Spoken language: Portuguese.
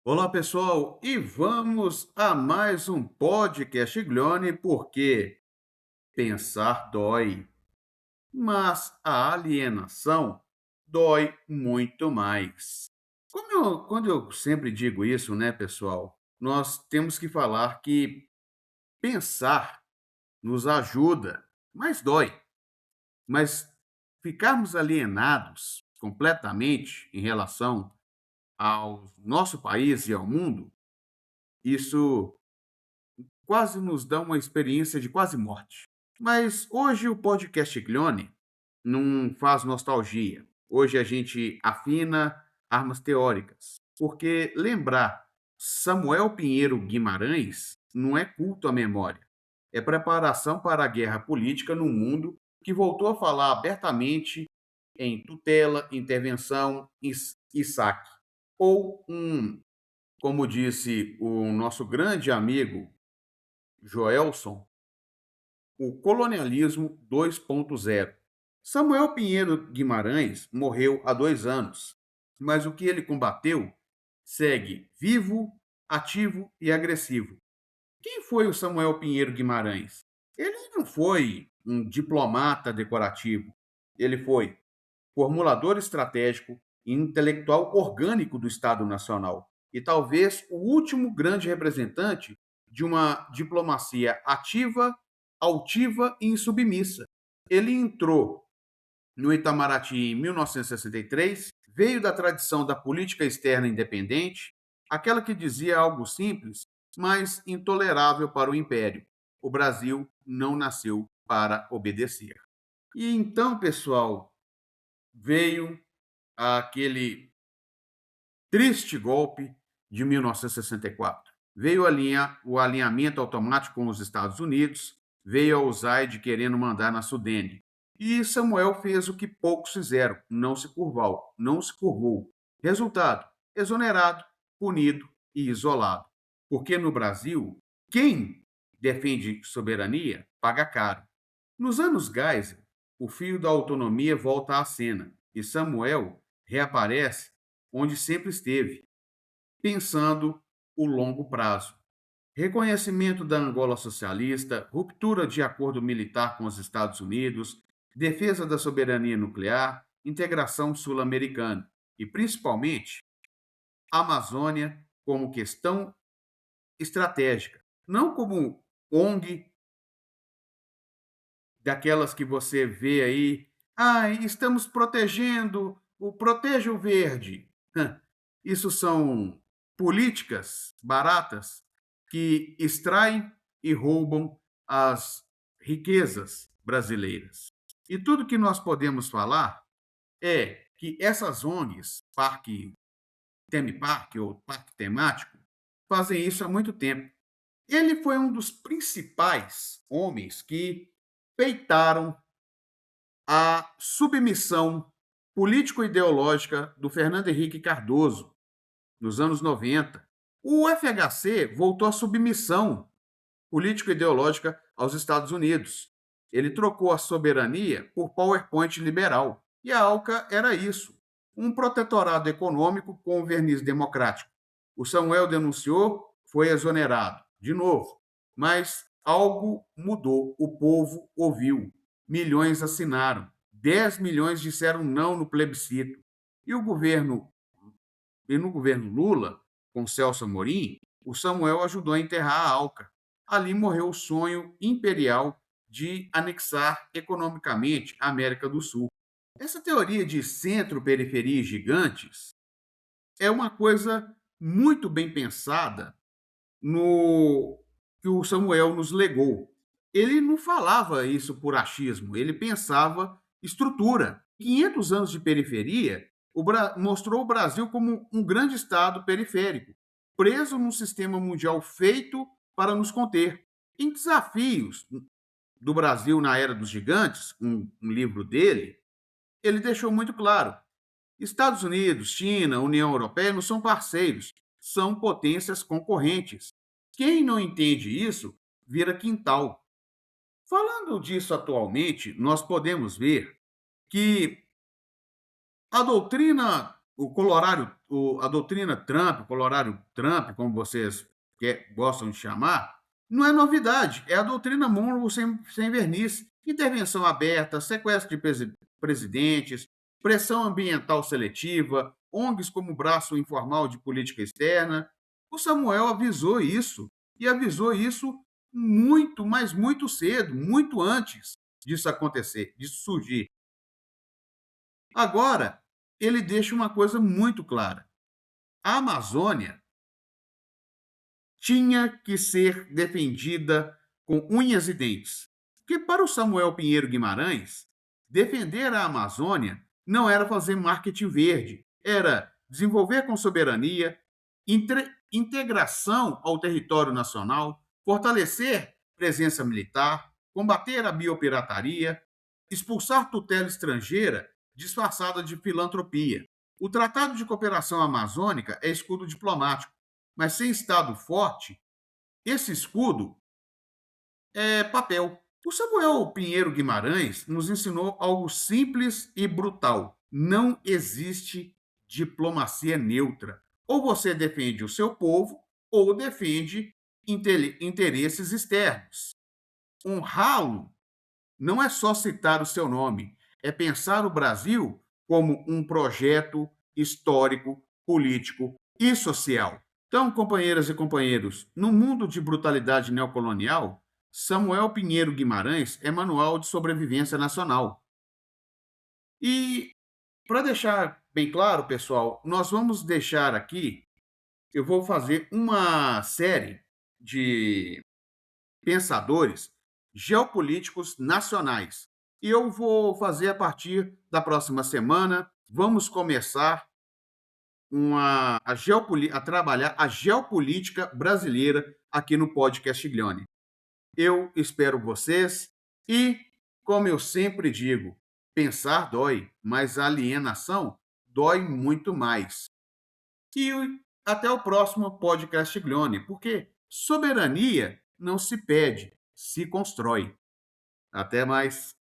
Olá, pessoal, e vamos a mais um podcast Glione, porque pensar dói, mas a alienação dói muito mais. Quando eu sempre digo isso, né, pessoal, nós temos que falar que pensar nos ajuda, mas dói. Mas ficarmos alienados completamente em relação ao nosso país e ao mundo, isso quase nos dá uma experiência de quase morte. Mas hoje o podcast Glione não faz nostalgia. Hoje a gente afina armas teóricas. Porque lembrar Samuel Pinheiro Guimarães não é culto à memória. É preparação para a guerra política no mundo que voltou a falar abertamente em tutela, intervenção e saque. Ou como disse o nosso grande amigo Joelson, o colonialismo 2.0. Samuel Pinheiro Guimarães morreu há 2 anos, mas o que ele combateu segue vivo, ativo e agressivo. Quem foi o Samuel Pinheiro Guimarães? Ele não foi um diplomata decorativo. Ele foi formulador estratégico e intelectual orgânico do Estado Nacional. E talvez o último grande representante de uma diplomacia ativa, altiva e insubmissa. Ele entrou no Itamaraty em 1963, veio da tradição da política externa independente, aquela que dizia algo simples, mas intolerável para o império. O Brasil não nasceu para obedecer. E então, pessoal, veio aquele triste golpe de 1964. Veio o alinhamento automático com os Estados Unidos, veio a USAID querendo mandar na Sudene. E Samuel fez o que poucos fizeram, não se curvou. Resultado, exonerado, punido e isolado. Porque no Brasil, quem defende soberania paga caro. Nos anos Geisel, o fio da autonomia volta à cena e Samuel reaparece onde sempre esteve, pensando o longo prazo. Reconhecimento da Angola socialista, ruptura de acordo militar com os Estados Unidos, defesa da soberania nuclear, integração sul-americana e, principalmente, a Amazônia como questão estratégica, não como ONG daquelas que você vê aí, estamos protegendo, proteja o verde. Isso são políticas baratas que extraem e roubam as riquezas brasileiras. E tudo que nós podemos falar é que essas ONGs, Parque ou Parque Temático, fazem isso há muito tempo. Ele foi um dos principais homens que peitaram a submissão político-ideológica do Fernando Henrique Cardoso nos anos 90. O FHC voltou à submissão político-ideológica aos Estados Unidos. Ele trocou a soberania por PowerPoint liberal. E a ALCA era isso, um protetorado econômico com verniz democrático. O Samuel denunciou, foi exonerado, de novo. Mas algo mudou, o povo ouviu. Milhões assinaram. 10 milhões disseram não no plebiscito. E no governo Lula, com Celso Amorim, o Samuel ajudou a enterrar a ALCA. Ali morreu o sonho imperial de anexar economicamente a América do Sul. Essa teoria de centro-periferia e gigantes é uma coisa muito bem pensada no que o Samuel nos legou. Ele não falava isso por achismo, ele pensava estrutura. 500 anos de periferia mostrou o Brasil como um grande estado periférico, preso num sistema mundial feito para nos conter. Em Desafios do Brasil na Era dos Gigantes, um livro dele, ele deixou muito claro: Estados Unidos, China, União Europeia não são parceiros, são potências concorrentes. Quem não entende isso vira quintal. Falando disso atualmente, nós podemos ver que a doutrina o Colorado, a doutrina Trump, Colorado Trump, como vocês gostam de chamar, não é novidade, é a doutrina Monroe sem verniz. Intervenção aberta, sequestro de presidentes, pressão ambiental seletiva, ONGs como braço informal de política externa. O Samuel avisou isso, e avisou isso muito, mas muito cedo, muito antes disso acontecer, disso surgir. Agora, ele deixa uma coisa muito clara: a Amazônia tinha que ser defendida com unhas e dentes. Porque para o Samuel Pinheiro Guimarães, defender a Amazônia não era fazer marketing verde, era desenvolver com soberania, integração ao território nacional, fortalecer presença militar, combater a biopirataria, expulsar tutela estrangeira disfarçada de filantropia. O Tratado de Cooperação Amazônica é escudo diplomático, mas sem Estado forte, esse escudo é papel. O Samuel Pinheiro Guimarães nos ensinou algo simples e brutal: não existe diplomacia neutra. Ou você defende o seu povo, ou defende interesses externos. Honrá-lo não é só citar o seu nome, é pensar o Brasil como um projeto histórico, político e social. Então, companheiras e companheiros, no mundo de brutalidade neocolonial, Samuel Pinheiro Guimarães é manual de sobrevivência nacional. E, para deixar bem claro, pessoal, nós vamos deixar aqui, eu vou fazer uma série de pensadores geopolíticos nacionais. E eu vou fazer a partir da próxima semana. Vamos começar a trabalhar a geopolítica brasileira aqui no podcast Glione. Eu espero vocês e, como eu sempre digo, pensar dói, mas a alienação dói muito mais. E até o próximo podcast Glione, porque soberania não se pede, se constrói. Até mais.